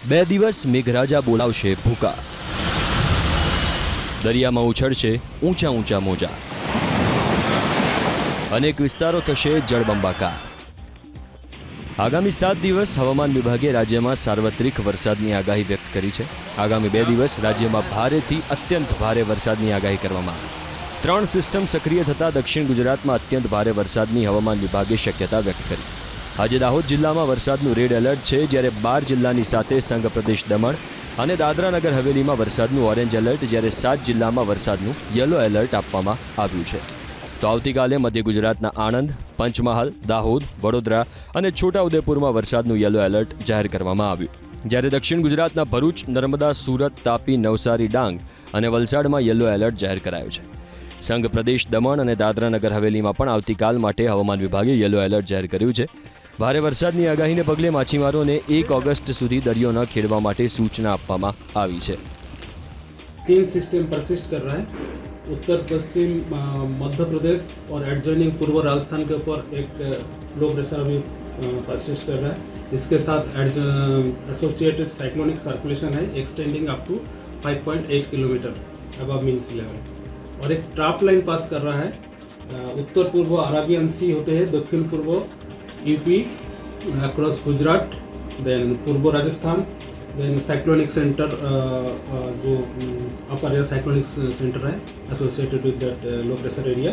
2 દિવસ મેઘરાજા બોલાવશે ભૂકા, દરિયામાં ઉછળશે ઊંચા ઊંચા મોજા, અનેક વિસ્તારો થશે જળબંબાકાર. આગામી 7 દિવસ હવામાન વિભાગે રાજ્યમાં સાર્વત્રિક વરસાદની આગાહી વ્યક્ત કરી છે. આગામી 2 દિવસ રાજ્યમાં ભારેથી અત્યંત ભારે વરસાદની આગાહી કરવામાં આવી છે. 3 સિસ્ટમ સક્રિય થતાં દક્ષિણ ગુજરાતમાં અત્યંત ભારે વરસાદની હવામાન વિભાગે શક્યતા વ્યક્ત કરી. આજે દાહોદ જિલ્લામાં વરસાદનું રેડ એલર્ટ છે, જ્યારે 12 જિલ્લાની સાથે સંઘ પ્રદેશ દમણ અને દાદરા નગર હવેલીમાં વરસાદનું ઓરેન્જ એલર્ટ, જ્યારે 7 જિલ્લામાં વરસાદનું યલો એલર્ટ આપવામાં આવ્યું છે. તો આવતીકાલે મધ્ય ગુજરાતના આણંદ, પંચમહાલ, દાહોદ, વડોદરા અને છોટાઉદેપુરમાં વરસાદનું યલો એલર્ટ જાહેર કરવામાં આવ્યું, જ્યારે દક્ષિણ ગુજરાતના ભરૂચ, નર્મદા, સુરત, તાપી, નવસારી, ડાંગ અને વલસાડમાં યલો એલર્ટ જાહેર કરાયું છે. સંઘ પ્રદેશ દમણ અને દાદરા નગર હવેલીમાં પણ આવતીકાલ માટે હવામાન વિભાગે યલો એલર્ટ જાહેર કર્યું છે. ભારે વરસાદની આગાહીને પગલે માછીમારોને 1 ઓગસ્ટ સુધી દરિયો ન ખેડવા માટે સૂચના આપવામાં આવી છે. 3 सिस्टम परसिस्ट कर रहा है. उत्तर पश्चिम मध्य प्रदेश और एडजॉइनिंग पूर्व राजस्थान के ऊपर एक लो प्रेशर अभी परसिस्ट कर रहा है. इसके साथ एसोसिएटेड साइक्लोनिक सर्कुलेशन है extending up to 5.8 kilometre above mean sea level, और एक ट्रफ लाइन पास कर रहा है. उत्तर पूर्व अरबियन सी होते हैं दक्षिण पूर्व यूपी अक्रॉस गुजरात, देन पूर्व राजस्थान, देन साइक्लोनिक सेंटर जो अपर साइक्लोनिक सेंटर है associated with that low pressure area.